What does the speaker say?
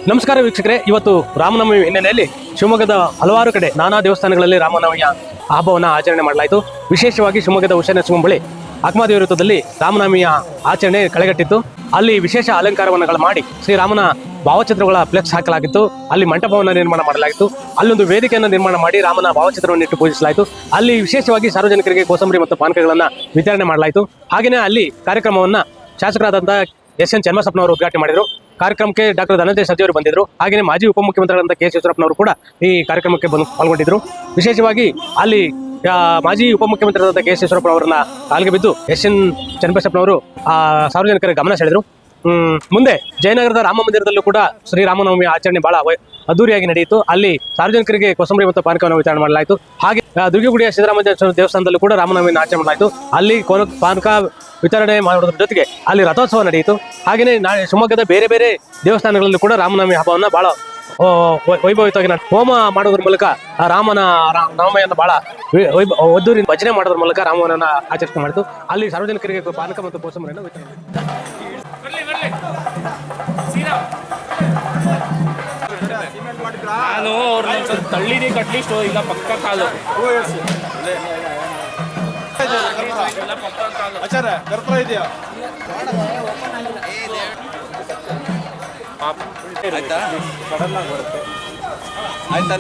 ನಮಸ್ಕಾರ ವೀಕ್ಷಕರೇ, ಇವತ್ತು ರಾಮನವಮಿ ಹಿನ್ನೆಲೆಯಲ್ಲಿ ಶಿವಮೊಗ್ಗದ ಹಲವಾರು ಕಡೆ ನಾನಾ ದೇವಸ್ಥಾನಗಳಲ್ಲಿ ರಾಮನವಮಿಯ ಹಬ್ಬವನ್ನು ಆಚರಣೆ ಮಾಡಲಾಯಿತು. ವಿಶೇಷವಾಗಿ ಶಿವಮೊಗ್ಗದ ಉಷಾ ಬಳಿ ಅಕ್ಮಾದೇವಿ ವೃತ್ತದಲ್ಲಿ ರಾಮನವಮಿಯ ಆಚರಣೆ ಕಳೆಗಟ್ಟಿತ್ತು. ಅಲ್ಲಿ ವಿಶೇಷ ಅಲಂಕಾರವನ್ನು ಮಾಡಿ ಶ್ರೀರಾಮನ ಭಾವಚಿತ್ರಗಳ ಫ್ಲೆಕ್ಸ್ ಹಾಕಲಾಗಿತ್ತು. ಅಲ್ಲಿ ಮಂಟಪವನ್ನು ನಿರ್ಮಾಣ ಮಾಡಲಾಗಿತ್ತು. ಅಲ್ಲೊಂದು ವೇದಿಕೆಯನ್ನು ನಿರ್ಮಾಣ ಮಾಡಿ ರಾಮನ ಭಾವಚಿತ್ರವನ್ನು ಇಟ್ಟು ಪೂಜಿಸಲಾಯಿತು. ಅಲ್ಲಿ ವಿಶೇಷವಾಗಿ ಸಾರ್ವಜನಿಕರಿಗೆ ಕೋಸಂಬರಿ ಮತ್ತು ಪಾನಕಗಳನ್ನು ವಿತರಣೆ ಮಾಡಲಾಯಿತು. ಹಾಗೆಯೇ ಅಲ್ಲಿ ಕಾರ್ಯಕ್ರಮವನ್ನು ಶಾಸಕರಾದಂತಹ ಎಸ್.ಎನ್. ಚನ್ನಬಸಪ್ಪನವರು ಉದ್ಘಾಟನೆ ಮಾಡಿದರು. ಕಾರ್ಯಕ್ರಮಕ್ಕೆ ಡಾಕ್ಟರ್ ಧನಂಜಯ ಸಜ್ಜಿ ಅವರು ಬಂದಿದ್ದರು. ಹಾಗೆಯೇ ಮಾಜಿ ಉಪಮುಖ್ಯಮಂತ್ರಿಗಳಾದಂಥ ಕೆ.ಎಸ್. ಈಶ್ವರಪ್ಪನವರು ಕೂಡ ಈ ಕಾರ್ಯಕ್ರಮಕ್ಕೆ ಪಾಲ್ಗೊಂಡಿದ್ದರು. ವಿಶೇಷವಾಗಿ ಅಲ್ಲಿ ಮಾಜಿ ಉಪಮುಖ್ಯಮಂತ್ರಿಯಾದಂಥ ಕೆ.ಎಸ್. ಈಶ್ವರಪ್ಪನವರನ್ನ ಕಾಲಿಗೆ ಬಿದ್ದು ಎಸ್.ಎನ್. ಚನ್ನಬಸಪ್ಪನವರು ಸಾರ್ವಜನಿಕರ ಗಮನ ಸೆಳೆದರು. ಮುಂದೆ ಜಯನಗರದ ರಾಮ ಮಂದಿರದಲ್ಲೂ ಕೂಡ ಶ್ರೀರಾಮನವಮಿ ಆಚರಣೆ ಬಹಳ ಅದ್ದೂರಿಯಾಗಿ ನಡೆಯಿತು. ಅಲ್ಲಿ ಸಾರ್ವಜನಿಕರಿಗೆ ಕೋಸಂಬರಿ ಮತ್ತು ಪಾನಕವನ್ನು ವಿತರಣೆ ಮಾಡಲಾಯಿತು. ಹಾಗೆ ದುರ್ಗಿಗುಡಿಯ ಸಿದ್ದರಾಮಯ್ಯ ದೇವಸ್ಥಾನದಲ್ಲೂ ಕೂಡ ರಾಮನವಮಿ ಆಚರಣೆ ಮಾಡಲಾಯಿತು. ಅಲ್ಲಿ ಪಾನಕ ವಿತರಣೆ ಮಾಡೋದ್ರ ಜೊತೆಗೆ ಅಲ್ಲಿ ರಥೋತ್ಸವ ನಡೆಯಿತು. ಹಾಗೆಯೇ ಶಿವಮೊಗ್ಗದ ಬೇರೆ ಬೇರೆ ದೇವಸ್ಥಾನಗಳಲ್ಲೂ ಕೂಡ ರಾಮನವಮಿ ಹಬ್ಬವನ್ನು ಬಹಳ ವೈಭವಿತವಾಗಿ ಹೋಮ ಮಾಡೋದ್ರ ಮೂಲಕ ರಾಮನ ನವಮಿಯನ್ನು ಬಹಳ ಒದ್ದೂರಿ ಭಜನೆ ಮಾಡೋದ್ರ ಮೂಲಕ ರಾಮನನ್ನ ಆಚರಣೆ ಮಾಡಿತು. ಅಲ್ಲಿ ಸಾರ್ವಜನಿಕರಿಗೆ ಪಾನಕ ಮತ್ತು ಕೋಸಂಬರಿಯನ್ನು ವಿತರಣೆ ನಾನು ಅವ್ರನ್ನ ಸ್ವಲ್ಪ ತಳ್ಳಿದೀನಿ ಅಟ್ಲೀಸ್ಟ್ ಈಗ ಪಕ್ಕ ಕಾಲು ಆಚಾರ ಕರ್ಪೂರ ಇದೆಯಾ? ಆಯ್ತಾ ಸಡನ್ ಆಗಿ ಬರುತ್ತೆ. ಆಯ್ತಾ